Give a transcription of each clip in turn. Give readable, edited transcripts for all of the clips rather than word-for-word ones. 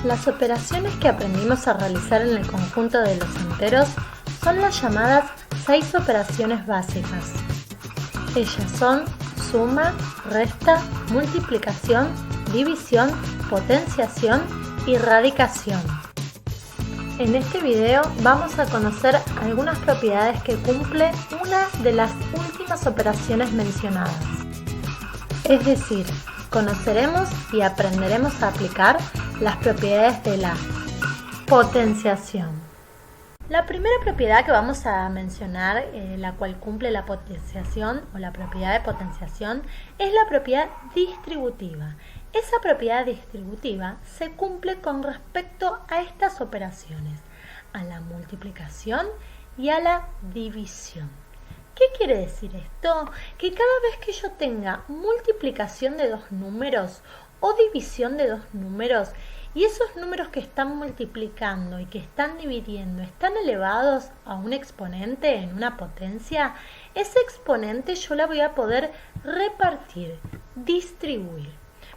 Las operaciones que aprendimos a realizar en el conjunto de los enteros son las llamadas 6 operaciones básicas. Ellas son suma, resta, multiplicación, división, potenciación y radicación. En este video vamos a conocer algunas propiedades que cumple una de las últimas operaciones mencionadas. Es decir, conoceremos y aprenderemos a aplicar las propiedades de la potenciación. La primera propiedad que vamos a mencionar, la cual cumple la potenciación o la propiedad de potenciación, es la propiedad distributiva. Esa propiedad distributiva se cumple con respecto a estas operaciones, a la multiplicación y a la división. ¿Qué quiere decir esto? Que cada vez que yo tenga multiplicación de dos números o división de dos números y esos números que están multiplicando y que están dividiendo están elevados a un exponente en una potencia, ese exponente yo la voy a poder repartir, distribuir.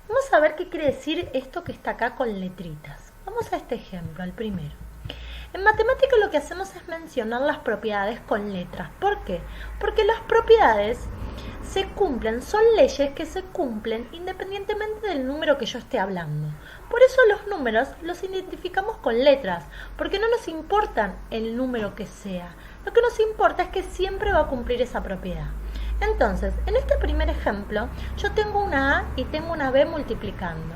Vamos a ver qué quiere decir esto que está acá con letritas. Vamos a este ejemplo, al primero. En matemática lo que hacemos es mencionar las propiedades con letras. ¿Por qué? Porque las propiedades se cumplen, son leyes que se cumplen independientemente del número que yo esté hablando. Por eso los números los identificamos con letras, porque no nos importa el número que sea. Lo que nos importa es que siempre va a cumplir esa propiedad. Entonces, en este primer ejemplo, yo tengo una A y tengo una B multiplicando.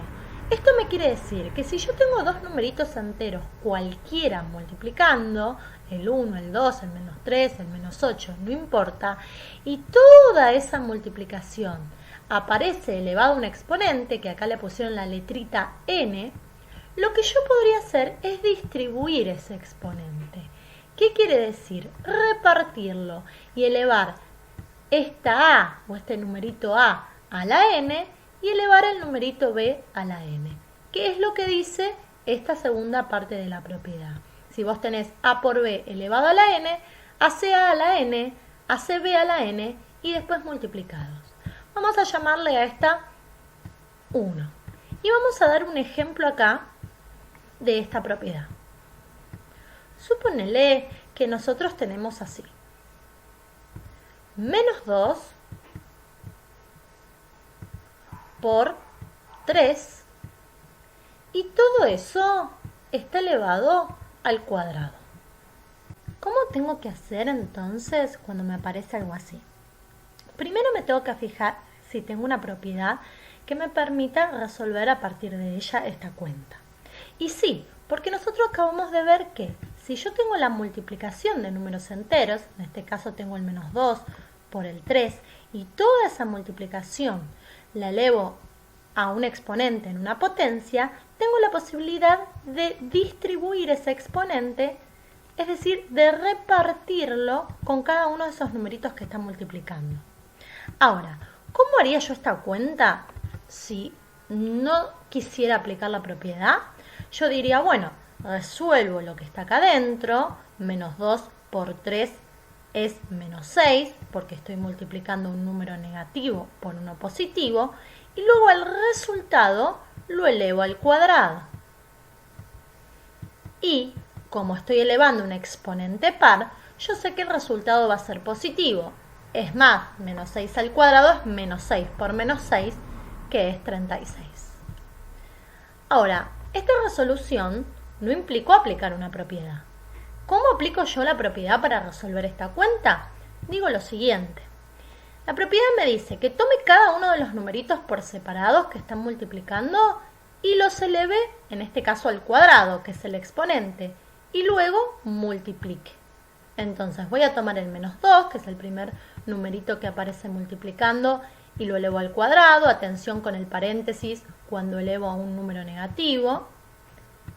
Esto me quiere decir que si yo tengo dos numeritos enteros cualquiera multiplicando, el 1, el 2, el menos 3, el menos 8, no importa, y toda esa multiplicación aparece elevado a un exponente, que acá le pusieron la letrita n, lo que yo podría hacer es distribuir ese exponente. ¿Qué quiere decir? Repartirlo y elevar esta A o este numerito A la n y elevar el numerito b a la n. ¿Qué es lo que dice esta segunda parte de la propiedad? Si vos tenés a por b elevado a la n, hace a la n, hace b a la n y después multiplicados. Vamos a llamarle a esta 1. Y vamos a dar un ejemplo acá de esta propiedad. Suponele que nosotros tenemos así. Menos 2 por 3 y todo eso está elevado al cuadrado. ¿Cómo tengo que hacer entonces cuando me aparece algo así? Primero me tengo que fijar si tengo una propiedad que me permita resolver a partir de ella esta cuenta. Y sí, porque nosotros acabamos de ver que si yo tengo la multiplicación de números enteros, en este caso tengo el menos 2 por el 3, y toda esa multiplicación la elevo a un exponente en una potencia, tengo la posibilidad de distribuir ese exponente, es decir, de repartirlo con cada uno de esos numeritos que están multiplicando. Ahora, ¿cómo haría yo esta cuenta si no quisiera aplicar la propiedad? Yo diría, bueno, resuelvo lo que está acá adentro, menos 2 por 3 es menos 6, porque estoy multiplicando un número negativo por uno positivo, y luego el resultado lo elevo al cuadrado. Y como estoy elevando un exponente par, yo sé que el resultado va a ser positivo. Es más, menos 6 al cuadrado es menos 6 por menos 6, que es 36. Ahora, esta resolución no implicó aplicar una propiedad. ¿Cómo aplico yo la propiedad para resolver esta cuenta? Digo lo siguiente. La propiedad me dice que tome cada uno de los numeritos por separados que están multiplicando y los eleve, en este caso al cuadrado, que es el exponente, y luego multiplique. Entonces voy a tomar el menos 2, que es el primer numerito que aparece multiplicando, y lo elevo al cuadrado. Atención con el paréntesis cuando elevo a un número negativo.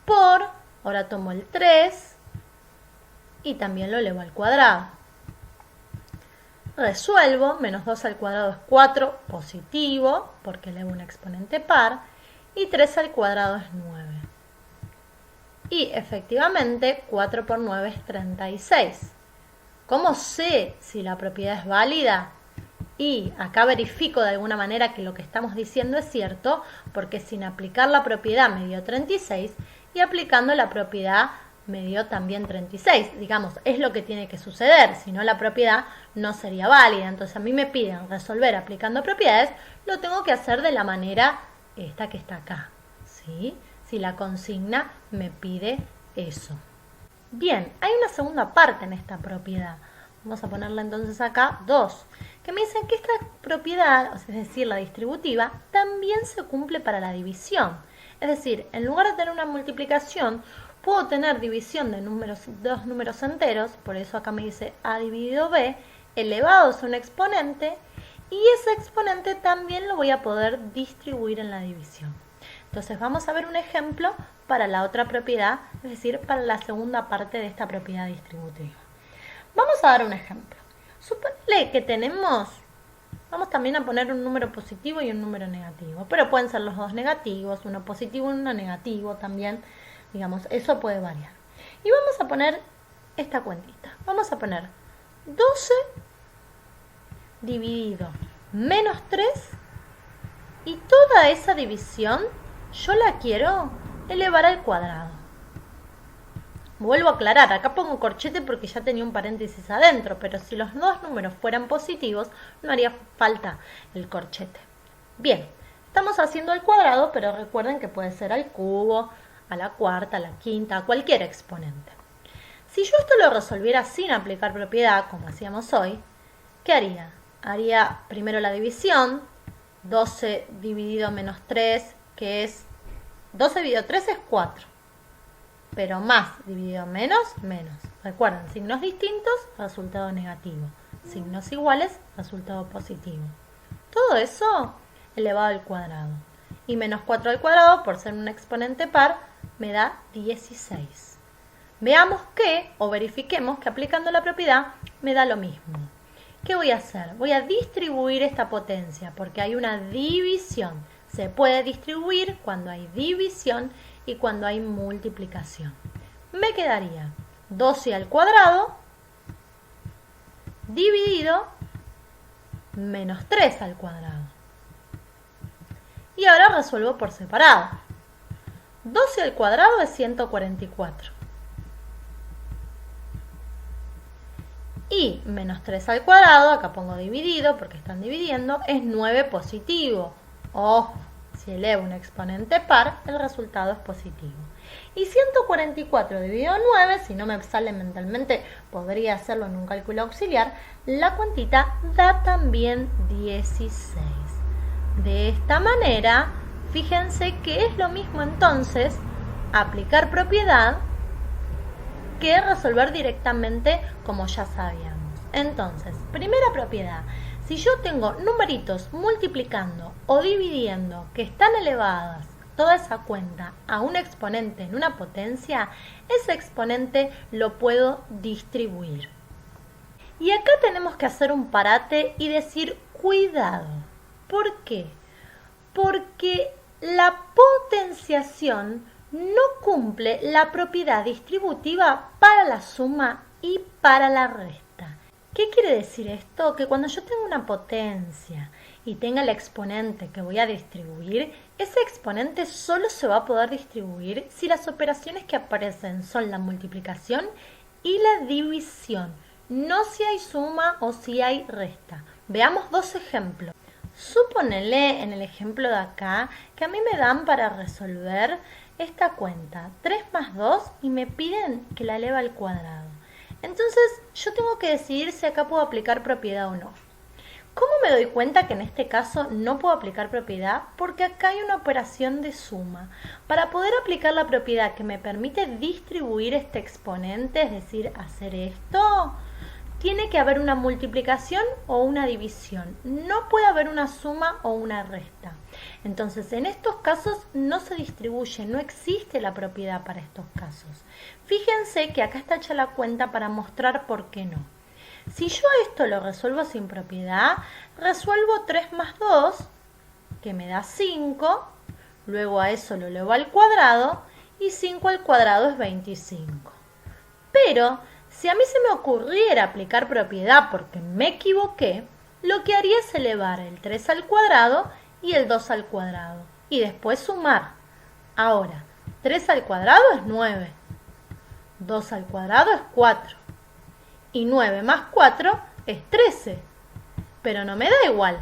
Por, ahora tomo el 3 y también lo elevo al cuadrado. Resuelvo, menos 2 al cuadrado es 4, positivo, porque elevo un exponente par, y 3 al cuadrado es 9. Y efectivamente, 4 por 9 es 36. ¿Cómo sé si la propiedad es válida? Y acá verifico de alguna manera que lo que estamos diciendo es cierto, porque sin aplicar la propiedad me dio 36 y aplicando la propiedad me dio también 36. Digamos, es lo que tiene que suceder, si no la propiedad no sería válida. Entonces a mí me piden resolver aplicando propiedades, lo tengo que hacer de la manera esta que está acá, ¿sí? Si la consigna me pide eso. Bien, hay una segunda parte en esta propiedad. Vamos a ponerla entonces acá 2, que me dicen que esta propiedad, es decir, la distributiva, también se cumple para la división. Es decir, en lugar de tener una multiplicación, puedo tener división de dos números enteros, por eso acá me dice a dividido b, elevados a un exponente, y ese exponente también lo voy a poder distribuir en la división. Entonces vamos a ver un ejemplo para la otra propiedad, es decir, para la segunda parte de esta propiedad distributiva. Vamos a dar un ejemplo. Suponle que tenemos, vamos también a poner un número positivo y un número negativo, pero pueden ser los dos negativos, uno positivo y uno negativo también, digamos, eso puede variar. Y vamos a poner esta cuentita. Vamos a poner 12 dividido menos 3 y toda esa división yo la quiero elevar al cuadrado. Vuelvo a aclarar, acá pongo corchete porque ya tenía un paréntesis adentro, pero si los dos números fueran positivos no haría falta el corchete. Bien, estamos haciendo al cuadrado, pero recuerden que puede ser al cubo, a la cuarta, a la quinta, a cualquier exponente. Si yo esto lo resolviera sin aplicar propiedad, como hacíamos hoy, ¿qué haría? Haría primero la división, 12 dividido menos 3, que es 12 dividido 3 es 4, pero más dividido menos, menos. Recuerden, signos distintos, resultado negativo. Signos iguales, resultado positivo. Todo eso elevado al cuadrado. Y menos 4 al cuadrado, por ser un exponente par, me da 16. Veamos que, o verifiquemos que aplicando la propiedad, me da lo mismo. ¿Qué voy a hacer? Voy a distribuir esta potencia, porque hay una división. Se puede distribuir cuando hay división y cuando hay multiplicación. Me quedaría 12 al cuadrado dividido menos 3 al cuadrado. Y ahora resuelvo por separado. 12 al cuadrado es 144. Y menos 3 al cuadrado, acá pongo dividido porque están dividiendo, es 9 positivo. Ojo, si elevo un exponente par, el resultado es positivo. Y 144 dividido 9, si no me sale mentalmente, podría hacerlo en un cálculo auxiliar, la cuantita da también 16. De esta manera, fíjense que es lo mismo entonces aplicar propiedad que resolver directamente como ya sabíamos. Entonces, primera propiedad. Si yo tengo numeritos multiplicando o dividiendo que están elevadas toda esa cuenta a un exponente en una potencia, ese exponente lo puedo distribuir. Y acá tenemos que hacer un parate y decir cuidado. ¿Por qué? Porque la potenciación no cumple la propiedad distributiva para la suma y para la resta. ¿Qué quiere decir esto? Que cuando yo tengo una potencia y tenga el exponente que voy a distribuir, ese exponente solo se va a poder distribuir si las operaciones que aparecen son la multiplicación y la división, no si hay suma o si hay resta. Veamos dos ejemplos. Suponele en el ejemplo de acá que a mí me dan para resolver esta cuenta 3 más 2 y me piden que la eleve al cuadrado. Entonces yo tengo que decidir si acá puedo aplicar propiedad o no. ¿Cómo me doy cuenta que en este caso no puedo aplicar propiedad? Porque acá hay una operación de suma. Para poder aplicar la propiedad que me permite distribuir este exponente, es decir, hacer esto, tiene que haber una multiplicación o una división. No puede haber una suma o una resta. Entonces, en estos casos no se distribuye, no existe la propiedad para estos casos. Fíjense que acá está hecha la cuenta para mostrar por qué no. Si yo esto lo resuelvo sin propiedad, resuelvo 3 más 2, que me da 5, luego a eso lo elevo al cuadrado, y 5 al cuadrado es 25. Pero, si a mí se me ocurriera aplicar propiedad porque me equivoqué, lo que haría es elevar el 3 al cuadrado y el 2 al cuadrado, y después sumar. Ahora, 3 al cuadrado es 9. 2 al cuadrado es 4. Y 9 más 4 es 13. Pero no me da igual.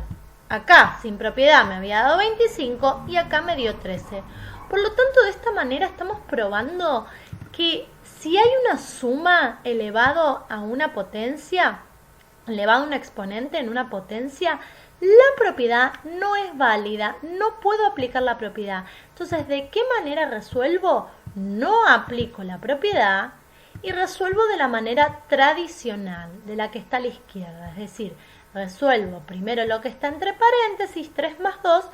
Acá, sin propiedad, me había dado 25 y acá me dio 13. Por lo tanto, de esta manera estamos probando que si hay una suma elevado a una potencia, elevado a un exponente en una potencia, la propiedad no es válida, no puedo aplicar la propiedad. Entonces, ¿de qué manera resuelvo? No aplico la propiedad y resuelvo de la manera tradicional, de la que está a la izquierda. Es decir, resuelvo primero lo que está entre paréntesis, 3 más 2,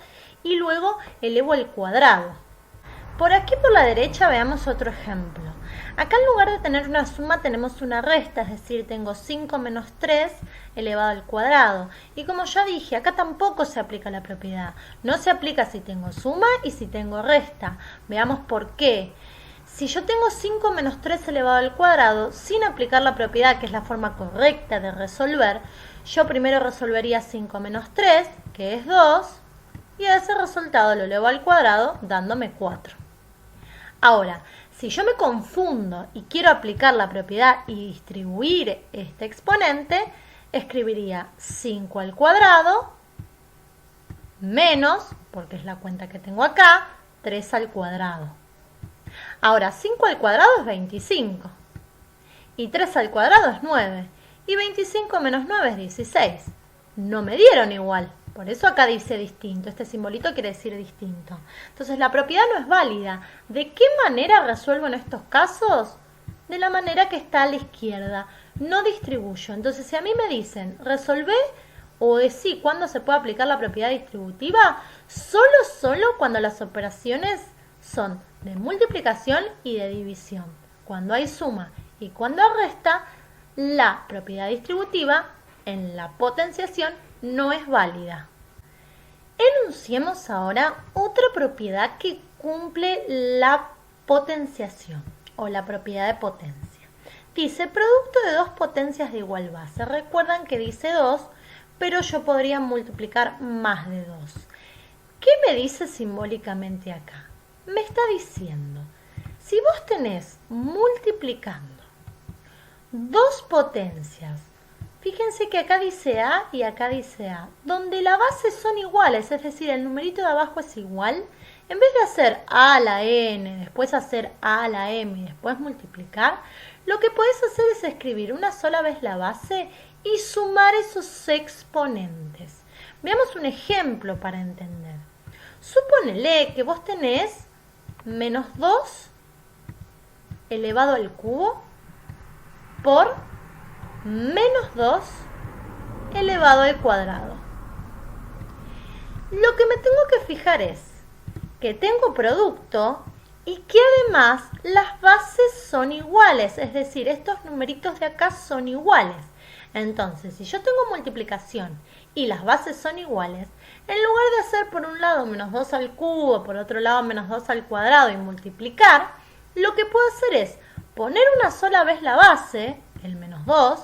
y luego elevo el cuadrado. Por aquí por la derecha veamos otro ejemplo. Acá en lugar de tener una suma tenemos una resta, es decir, tengo 5 menos 3 elevado al cuadrado. Y como ya dije, acá tampoco se aplica la propiedad. No se aplica si tengo suma y si tengo resta. Veamos por qué. Si yo tengo 5 menos 3 elevado al cuadrado, sin aplicar la propiedad, que es la forma correcta de resolver, yo primero resolvería 5 menos 3, que es 2, y a ese resultado lo elevo al cuadrado, dándome 4. Ahora, si yo me confundo y quiero aplicar la propiedad y distribuir este exponente, escribiría 5 al cuadrado menos, porque es la cuenta que tengo acá, 3 al cuadrado. Ahora, 5 al cuadrado es 25. Y 3 al cuadrado es 9. Y 25 menos 9 es 16. No me dieron igual. Por eso acá dice distinto. Este simbolito quiere decir distinto. Entonces la propiedad no es válida. ¿De qué manera resuelvo en estos casos? De la manera que está a la izquierda. No distribuyo. Entonces si a mí me dicen resolvé o decí cuándo se puede aplicar la propiedad distributiva, solo cuando las operaciones son de multiplicación y de división. Cuando hay suma y cuando hay resta, la propiedad distributiva en la potenciación no es válida. Enunciemos ahora otra propiedad que cumple la potenciación o la propiedad de potencia. Dice producto de dos potencias de igual base. Recuerdan que dice 2, pero yo podría multiplicar más de 2. ¿Qué me dice simbólicamente acá? Me está diciendo, si vos tenés multiplicando dos potencias, fíjense que acá dice A y acá dice A, donde las bases son iguales, es decir, el numerito de abajo es igual, en vez de hacer A a la N, después hacer A a la M y después multiplicar, lo que podés hacer es escribir una sola vez la base y sumar esos exponentes. Veamos un ejemplo para entender. Suponele que vos tenés menos 2 elevado al cubo por menos 2 elevado al cuadrado. Lo que me tengo que fijar es que tengo producto y que además las bases son iguales, es decir, estos numeritos de acá son iguales. Entonces, si yo tengo multiplicación y las bases son iguales, en lugar de hacer por un lado menos 2 al cubo, por otro lado menos 2 al cuadrado y multiplicar, lo que puedo hacer es poner una sola vez la base, el menos 2,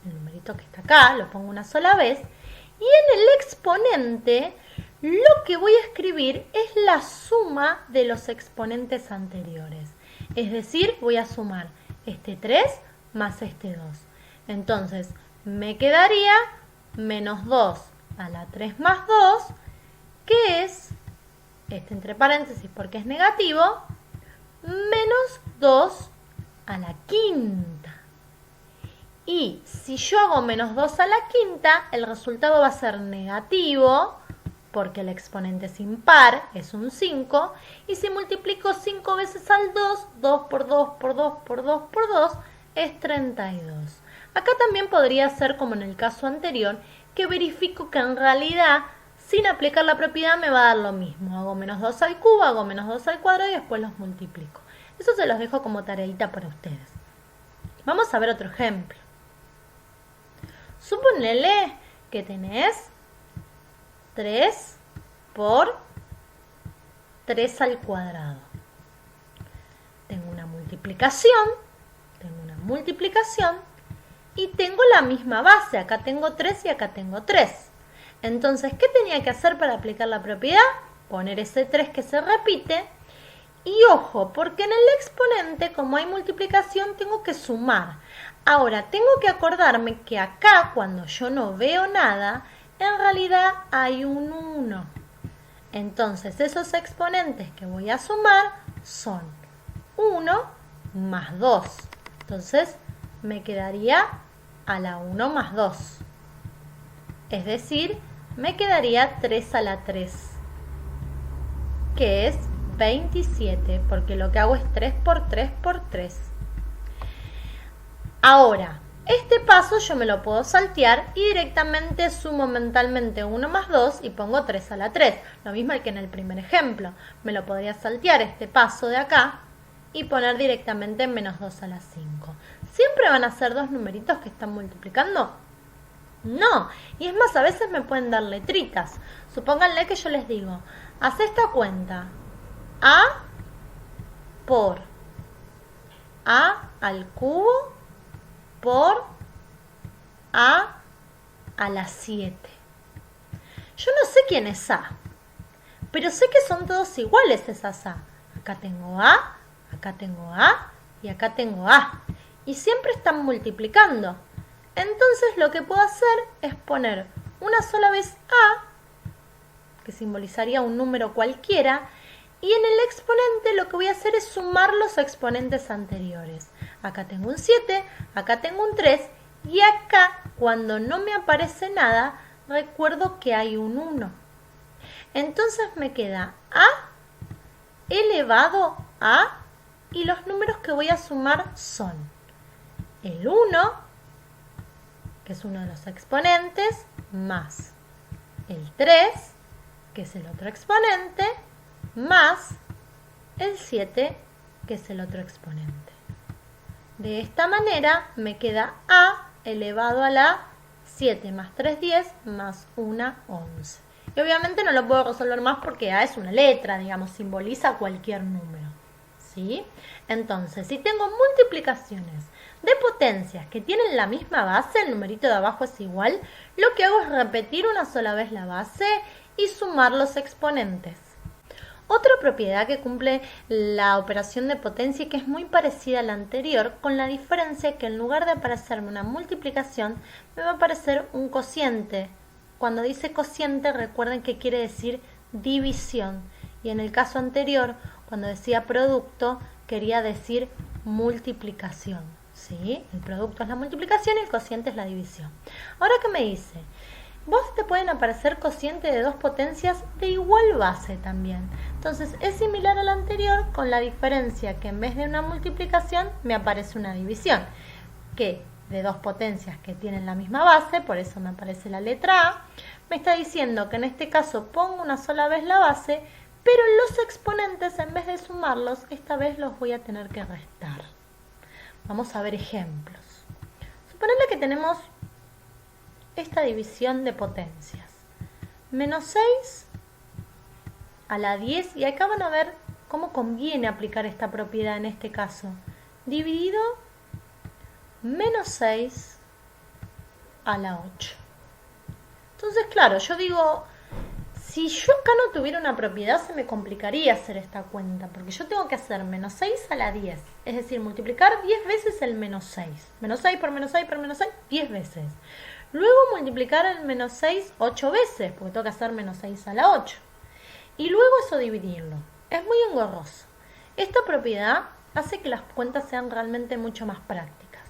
el numerito que está acá, lo pongo una sola vez, y en el exponente lo que voy a escribir es la suma de los exponentes anteriores. Es decir, voy a sumar este 3 más este 2. Entonces, me quedaría menos 2 a la 3 más 2, que es, este entre paréntesis porque es negativo, menos 2 a la quinta. Y si yo hago menos 2 a la quinta, el resultado va a ser negativo, porque el exponente es impar, es un 5, y si multiplico 5 veces al 2, 2 por 2 por 2 por 2 por 2, es 32. Acá también podría ser como en el caso anterior, que verifico que en realidad, sin aplicar la propiedad, me va a dar lo mismo. Hago menos 2 al cubo, hago menos 2 al cuadrado y después los multiplico. Eso se los dejo como tareita para ustedes. Vamos a ver otro ejemplo. Suponele que tenés 3 por 3 al cuadrado. Tengo una multiplicación y tengo la misma base. Acá tengo 3 y acá tengo 3. Entonces, ¿qué tenía que hacer para aplicar la propiedad? Poner ese 3 que se repite Y ojo, porque en el exponente, como hay multiplicación, tengo que sumar. Ahora, tengo que acordarme que acá, cuando yo no veo nada, en realidad hay un 1. Entonces, esos exponentes que voy a sumar son 1 más 2. Entonces, me quedaría a la 1 más 2. Es decir, me quedaría 3 a la 3, que es 27, porque lo que hago es 3 por 3 por 3. Ahora, este paso yo me lo puedo saltear y directamente sumo mentalmente 1 más 2 y pongo 3 a la 3. Lo mismo que en el primer ejemplo. Me lo podría saltear este paso de acá y poner directamente menos 2 a la 5. ¿Siempre van a ser dos numeritos que están multiplicando? No, y es más, a veces me pueden dar letritas. Supónganle que yo les digo, haz esta cuenta. A por A al cubo por A la 7. Yo no sé quién es A, pero sé que son todos iguales esas A. Acá tengo A, acá tengo A y acá tengo A. Y siempre están multiplicando. Entonces lo que puedo hacer es poner una sola vez A, que simbolizaría un número cualquiera, y en el exponente lo que voy a hacer es sumar los exponentes anteriores. Acá tengo un 7, acá tengo un 3, y acá, cuando no me aparece nada, recuerdo que hay un 1. Entonces me queda A elevado a, y los números que voy a sumar son el 1, que es uno de los exponentes, más el 3, que es el otro exponente, más el 7, que es el otro exponente. De esta manera me queda A elevado a la 7 más 3, 10, más 1, 11. Y obviamente no lo puedo resolver más porque A es una letra, digamos, simboliza cualquier número, ¿sí? Entonces, si tengo multiplicaciones de potencias que tienen la misma base, el numerito de abajo es igual, lo que hago es repetir una sola vez la base y sumar los exponentes. Otra propiedad que cumple la operación de potencia y que es muy parecida a la anterior, con la diferencia que en lugar de aparecerme una multiplicación, me va a aparecer un cociente. Cuando dice cociente, recuerden que quiere decir división. Y en el caso anterior, cuando decía producto, quería decir multiplicación. ¿Sí? El producto es la multiplicación y el cociente es la división. Ahora, ¿qué me dice? Vos te pueden aparecer cocientes de dos potencias de igual base también. Entonces es similar al anterior con la diferencia que en vez de una multiplicación me aparece una división. Que de dos potencias que tienen la misma base, por eso me aparece la letra A, me está diciendo que en este caso pongo una sola vez la base, pero los exponentes en vez de sumarlos, esta vez los voy a tener que restar. Vamos a ver ejemplos. Suponerle que tenemos esta división de potencias. Menos 6 a la 10, y acá van a ver cómo conviene aplicar esta propiedad en este caso. Dividido menos 6 a la 8. Entonces, claro, yo digo, si yo acá no tuviera una propiedad, se me complicaría hacer esta cuenta, porque yo tengo que hacer menos 6 a la 10, es decir, multiplicar 10 veces el menos 6. Menos 6 por menos 6 por menos 6, 10 veces. Luego multiplicar el menos 6 8 veces, porque tengo que hacer menos 6 a la 8. Y luego eso dividirlo. Es muy engorroso. Esta propiedad hace que las cuentas sean realmente mucho más prácticas.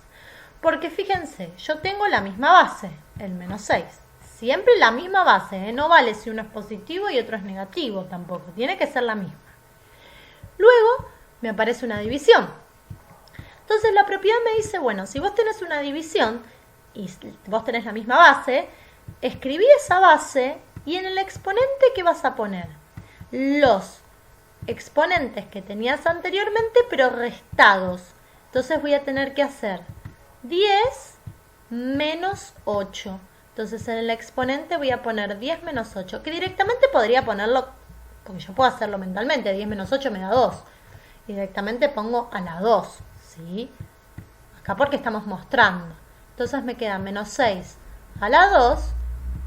Porque fíjense, yo tengo la misma base, el menos 6. Siempre la misma base, ¿eh? No vale si uno es positivo y otro es negativo tampoco. Tiene que ser la misma. Luego me aparece una división. Entonces la propiedad me dice, bueno, si vos tenés una división y vos tenés la misma base, escribí esa base y en el exponente, ¿qué vas a poner? Los exponentes que tenías anteriormente, pero restados. Entonces voy a tener que hacer 10 menos 8. Entonces en el exponente voy a poner 10 menos 8, que directamente podría ponerlo, porque yo puedo hacerlo mentalmente, 10 menos 8 me da 2. Y directamente pongo a la 2, ¿sí? Acá porque estamos mostrando. Entonces me queda menos 6 a la 2,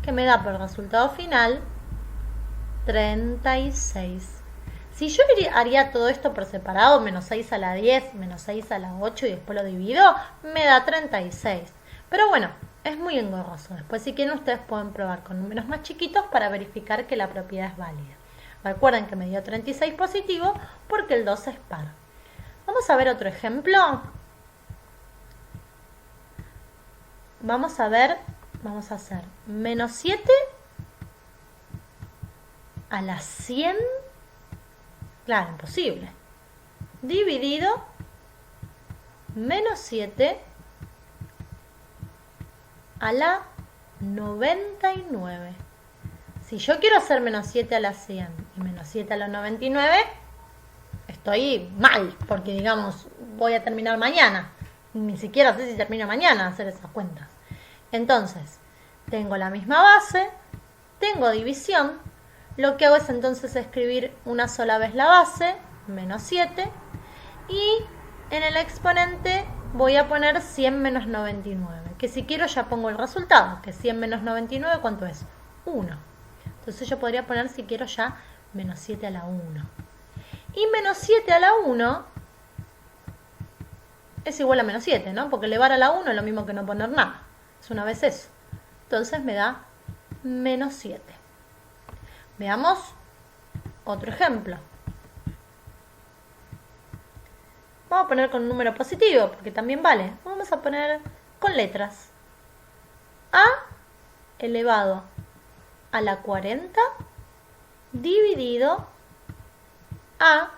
que me da por resultado final 36. Si yo haría todo esto por separado, menos 6 a la 10, menos 6 a la 8 y después lo divido, me da 36. Pero bueno, es muy engorroso. Después si quieren ustedes pueden probar con números más chiquitos para verificar que la propiedad es válida. Recuerden que me dio 36 positivo porque el 2 es par. Vamos a ver otro ejemplo. Vamos a hacer menos 7 a la 100. Claro, imposible. Dividido menos 7 a la 99. Si yo quiero hacer menos 7 a la 100 y menos 7 a la 99, estoy mal, porque digamos, voy a terminar mañana. Ni siquiera sé si termino mañana a hacer esas cuentas. Entonces, tengo la misma base, tengo división. Lo que hago es entonces escribir una sola vez la base, menos 7, y en el exponente voy a poner 100 menos 99, que si quiero ya pongo el resultado, que 100 menos 99, ¿cuánto es? 1. Entonces yo podría poner, si quiero, ya menos 7 a la 1. Y menos 7 a la 1 es igual a menos 7, ¿no? Porque elevar a la 1 es lo mismo que no poner nada. Es una vez eso. Entonces me da menos 7. Veamos otro ejemplo. Vamos a poner con un número positivo, porque también vale. Vamos a poner con letras. A elevado a la 40 dividido a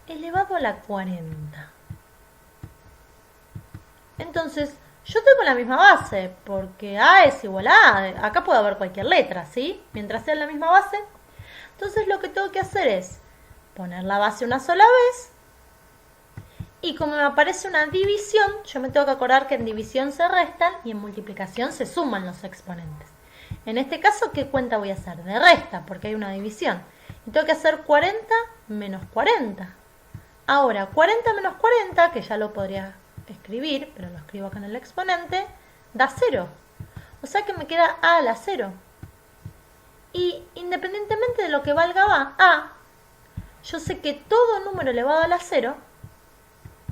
elevado a la 40. Entonces, yo tengo la misma base, porque A es igual a A. Acá puede haber cualquier letra, ¿sí? Mientras sea la misma base. Entonces lo que tengo que hacer es poner la base una sola vez. Y como me aparece una división, yo me tengo que acordar que en división se restan y en multiplicación se suman los exponentes. En este caso, ¿qué cuenta voy a hacer? De resta, porque hay una división. Y tengo que hacer 40 menos 40. Ahora, 40 menos 40, que ya lo podría escribir, pero lo escribo acá en el exponente, da 0. O sea que me queda A a la 0. Y independientemente de lo que valga A, yo sé que todo número elevado a la 0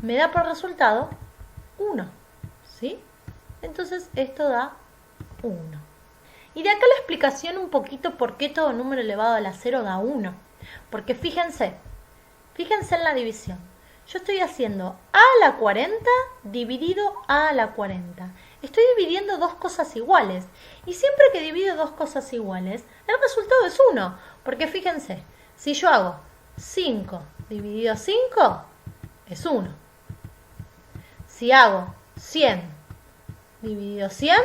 me da por resultado 1. ¿Sí? Entonces esto da 1. Y de acá la explicación un poquito por qué todo número elevado a la 0 da 1. Porque fíjense en la división. Yo estoy haciendo A a la 40 dividido A a la 40. Estoy dividiendo dos cosas iguales. Y siempre que divido dos cosas iguales, el resultado es 1. Porque fíjense, si yo hago 5 dividido 5, es 1. Si hago 100 dividido 100,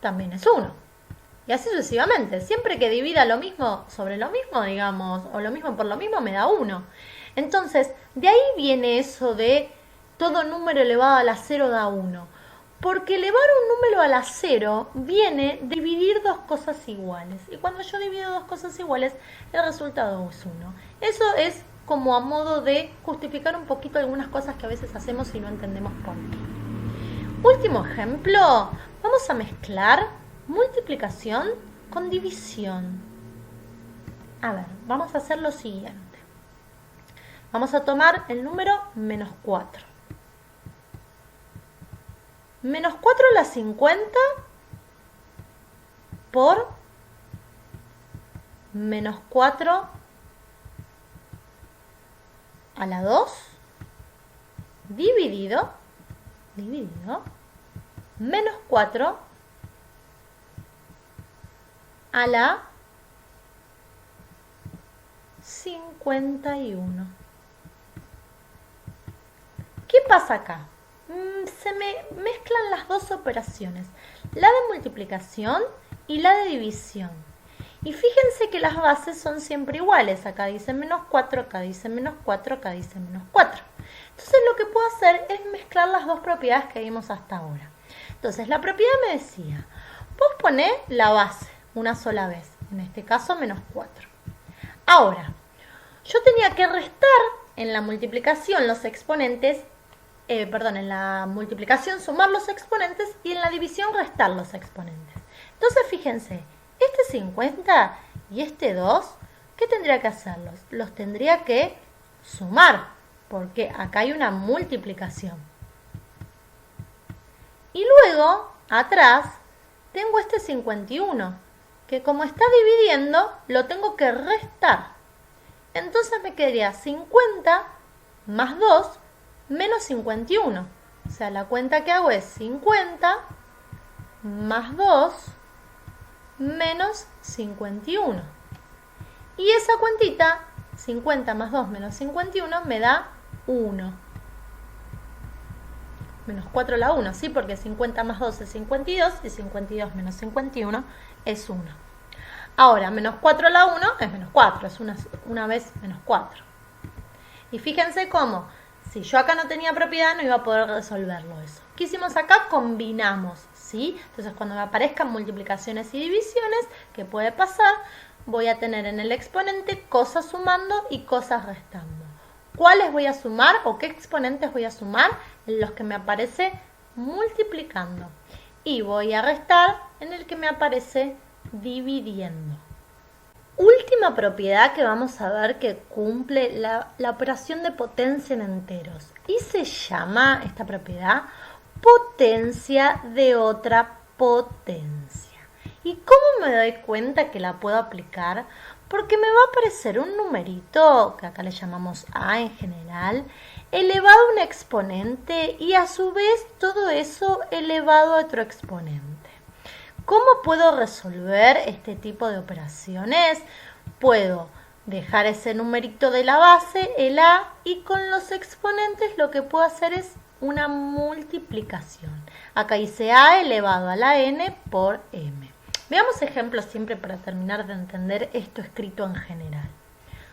también es 1. Y así sucesivamente. Siempre que divida lo mismo sobre lo mismo, digamos, o lo mismo por lo mismo, me da 1. Entonces, de ahí viene eso de todo número elevado a la 0 da 1. Porque elevar un número a la 0 viene de dividir dos cosas iguales. Y cuando yo divido dos cosas iguales, el resultado es 1. Eso es como a modo de justificar un poquito algunas cosas que a veces hacemos y no entendemos por qué. Último ejemplo, vamos a mezclar multiplicación con división. A ver, vamos a hacer lo siguiente. Vamos a tomar el número menos 4. Menos 4 a la 50 por menos 4 a la 2 dividido menos 4 a la 51. ¿Qué pasa acá? Se me mezclan las dos operaciones, la de multiplicación y la de división. Y fíjense que las bases son siempre iguales. Acá dice menos 4, acá dice menos 4, acá dice menos 4. Entonces lo que puedo hacer es mezclar las dos propiedades que vimos hasta ahora. Entonces la propiedad me decía, vos ponés la base una sola vez, en este caso menos 4. Ahora, yo tenía que restar en la multiplicación los exponentes, en la multiplicación sumar los exponentes y en la división restar los exponentes. Entonces fíjense, este 50 y este 2, ¿qué ¿qué tendría que hacerlos? Los tendría que sumar, porque acá hay una multiplicación. Y luego, atrás, tengo este 51, que como está dividiendo, lo tengo que restar. Entonces me quedaría 50 más 2 menos 51. O sea, la cuenta que hago es 50 más 2 menos 51. Y esa cuentita, 50 más 2 menos 51, me da 1. Menos 4 la 1, ¿sí? Porque 50 más 2 es 52 y 52 menos 51 es 1. Ahora, menos 4 la 1 es menos 4, es una vez menos 4. Y fíjense cómo, si yo acá no tenía propiedad, no iba a poder resolverlo eso. ¿Qué hicimos acá? Combinamos, ¿sí? Entonces, cuando me aparezcan multiplicaciones y divisiones, ¿qué puede pasar? Voy a tener en el exponente cosas sumando y cosas restando. ¿Cuáles voy a sumar o qué exponentes voy a sumar? En los que me aparece multiplicando. Y voy a restar en el que me aparece dividiendo. Última propiedad que vamos a ver que cumple la operación de potencia en enteros. Y se llama esta propiedad potencia de otra potencia. ¿Y cómo me doy cuenta que la puedo aplicar? Porque me va a aparecer un numerito, que acá le llamamos A en general, elevado a un exponente y a su vez todo eso elevado a otro exponente. ¿Cómo puedo resolver este tipo de operaciones? Puedo dejar ese numerito de la base, el A, y con los exponentes lo que puedo hacer es una multiplicación. Acá hice A elevado a la n por m. Veamos ejemplos siempre para terminar de entender esto escrito en general.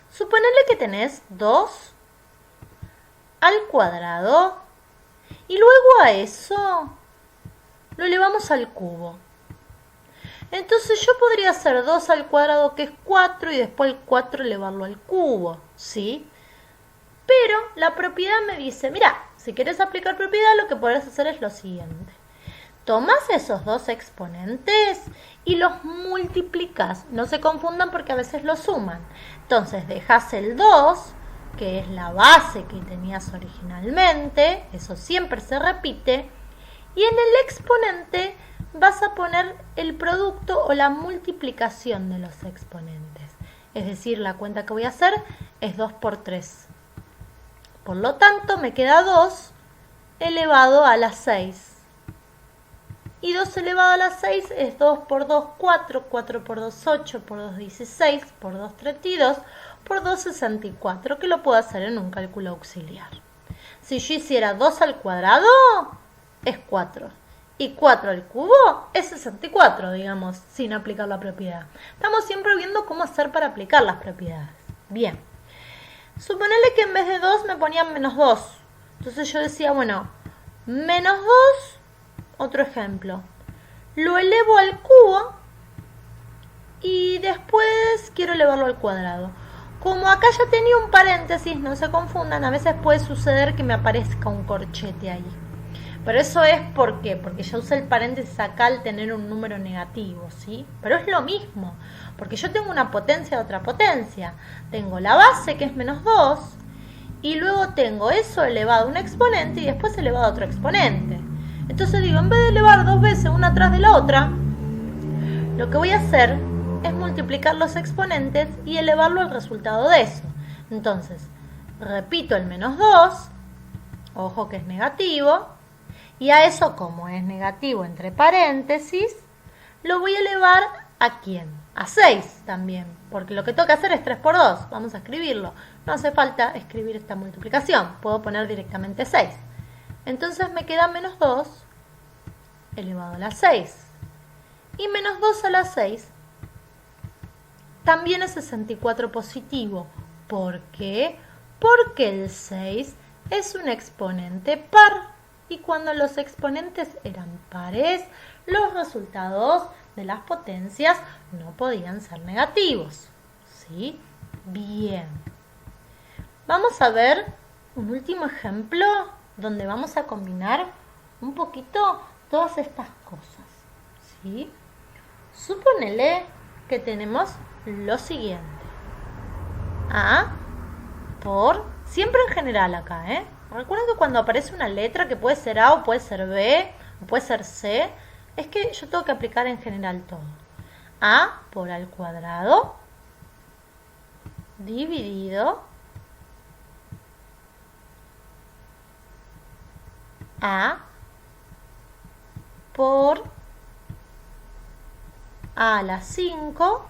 Suponele que tenés 2 al cuadrado y luego a eso lo elevamos al cubo. Entonces yo podría hacer 2 al cuadrado, que es 4, y después el 4 elevarlo al cubo, ¿sí? Pero la propiedad me dice, mira, si quieres aplicar propiedad, lo que podés hacer es lo siguiente. Tomás esos dos exponentes y los multiplicas. No se confundan porque a veces los suman. Entonces dejas el 2, que es la base que tenías originalmente, eso siempre se repite, y en el exponente vas a poner el producto o la multiplicación de los exponentes. Es decir, la cuenta que voy a hacer es 2 por 3. Por lo tanto, me queda 2 elevado a la 6. Y 2 elevado a la 6 es 2 por 2, 4, 4 por 2, 8, por 2, 16, por 2, 32, por 2, 64, que lo puedo hacer en un cálculo auxiliar. Si yo hiciera 2 al cuadrado, es 4. Y 4 al cubo es 64, digamos, sin aplicar la propiedad. Estamos siempre viendo cómo hacer para aplicar las propiedades. Bien. Suponele que en vez de 2 me ponían menos 2. Entonces yo decía, bueno, menos 2, otro ejemplo. Lo elevo al cubo y después quiero elevarlo al cuadrado. Como acá ya tenía un paréntesis, no se confundan, a veces puede suceder que me aparezca un corchete ahí. Pero eso es ¿por qué? Porque ya usé el paréntesis acá al tener un número negativo, ¿sí? Pero es lo mismo, porque yo tengo una potencia de otra potencia. Tengo la base, que es menos 2, y luego tengo eso elevado a un exponente y después elevado a otro exponente. Entonces digo, en vez de elevar dos veces una tras de la otra, lo que voy a hacer es multiplicar los exponentes y elevarlo al resultado de eso. Entonces, repito el menos 2, ojo que es negativo, y a eso, como es negativo entre paréntesis, lo voy a elevar ¿a quién? A 6 también, porque lo que tengo que hacer es 3 por 2. Vamos a escribirlo. No hace falta escribir esta multiplicación, puedo poner directamente 6. Entonces me queda menos 2 elevado a la 6. Y menos 2 a la 6 también es 64 positivo. ¿Por qué? Porque el 6 es un exponente par. Y cuando los exponentes eran pares, los resultados de las potencias no podían ser negativos. ¿Sí? Bien. Vamos a ver un último ejemplo donde vamos a combinar un poquito todas estas cosas. ¿Sí? Suponele que tenemos lo siguiente. A por, siempre en general acá, Recuerden que cuando aparece una letra que puede ser A o puede ser B o puede ser C, es que yo tengo que aplicar en general todo. A por al cuadrado dividido A por A a la 5,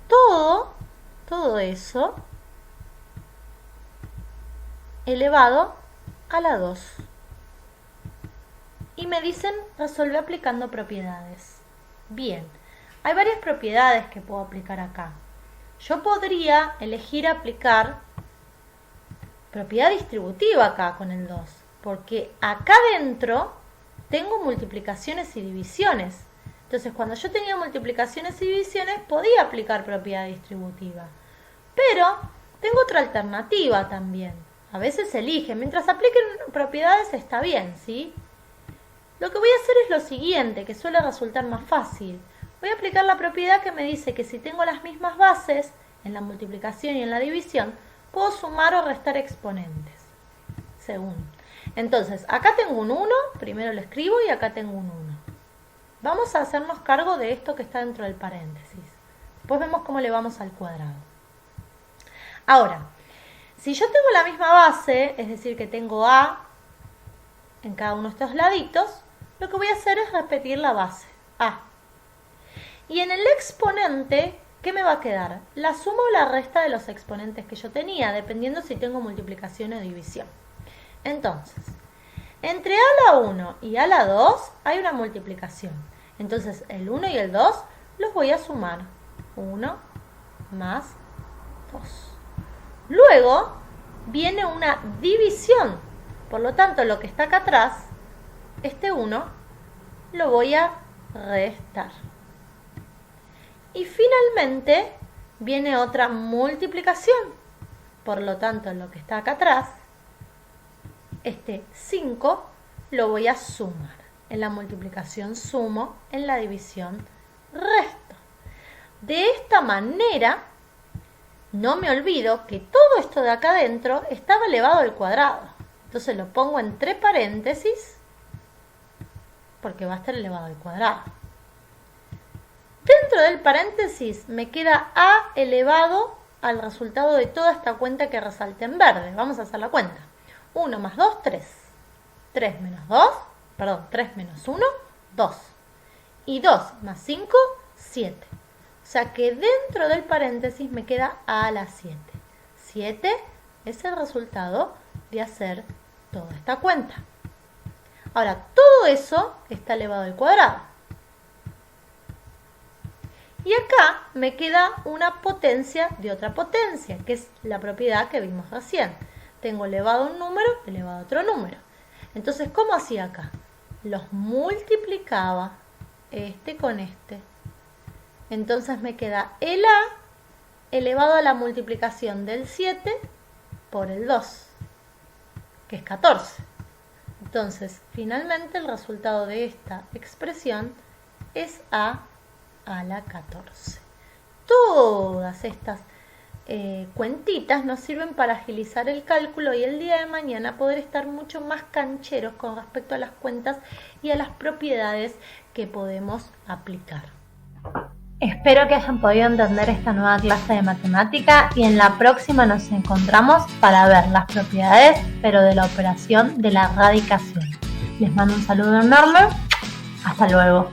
todo eso elevado a la 2. Y me dicen resuelve aplicando propiedades. Bien, hay varias propiedades que puedo aplicar acá. Yo podría elegir aplicar propiedad distributiva acá con el 2, porque acá dentro tengo multiplicaciones y divisiones. Entonces, cuando yo tenía multiplicaciones y divisiones, podía aplicar propiedad distributiva. Pero tengo otra alternativa también. A veces elige. Mientras apliquen propiedades está bien, ¿sí? Lo que voy a hacer es lo siguiente, que suele resultar más fácil. Voy a aplicar la propiedad que me dice que si tengo las mismas bases en la multiplicación y en la división, puedo sumar o restar exponentes. Según. Entonces, acá tengo un 1, primero lo escribo y acá tengo un 1. Vamos a hacernos cargo de esto que está dentro del paréntesis. Después vemos cómo le vamos al cuadrado. Ahora, si yo tengo la misma base, es decir, que tengo A en cada uno de estos laditos, lo que voy a hacer es repetir la base, A. Y en el exponente, ¿qué me va a quedar? La suma o la resta de los exponentes que yo tenía, dependiendo si tengo multiplicación o división. Entonces, entre A a la 1 y A a la 2 hay una multiplicación. Entonces, el 1 y el 2 los voy a sumar. 1 más 2. Luego viene una división. Por lo tanto, lo que está acá atrás, este 1, lo voy a restar. Y finalmente viene otra multiplicación. Por lo tanto, lo que está acá atrás, este 5, lo voy a sumar. En la multiplicación sumo, en la división resto. De esta manera, no me olvido que todo esto de acá adentro estaba elevado al cuadrado. Entonces lo pongo entre paréntesis, porque va a estar elevado al cuadrado. Dentro del paréntesis me queda A elevado al resultado de toda esta cuenta que resalté en verde. Vamos a hacer la cuenta. 1 más 2, 3. 3 menos 1, 2. Y 2 más 5, 7. O sea que dentro del paréntesis me queda A a la 7. 7 es el resultado de hacer toda esta cuenta. Ahora, todo eso está elevado al cuadrado. Y acá me queda una potencia de otra potencia, que es la propiedad que vimos recién. Tengo elevado un número, elevado a otro número. Entonces, ¿cómo hacía acá? Los multiplicaba este con este. Entonces me queda el A elevado a la multiplicación del 7 por el 2, que es 14. Entonces, finalmente el resultado de esta expresión es A a la 14. Todas estas cuentitas nos sirven para agilizar el cálculo y el día de mañana poder estar mucho más cancheros con respecto a las cuentas y a las propiedades que podemos aplicar. Espero que hayan podido entender esta nueva clase de matemática y en la próxima nos encontramos para ver las propiedades, pero de la operación de la radicación. Les mando un saludo enorme. Hasta luego.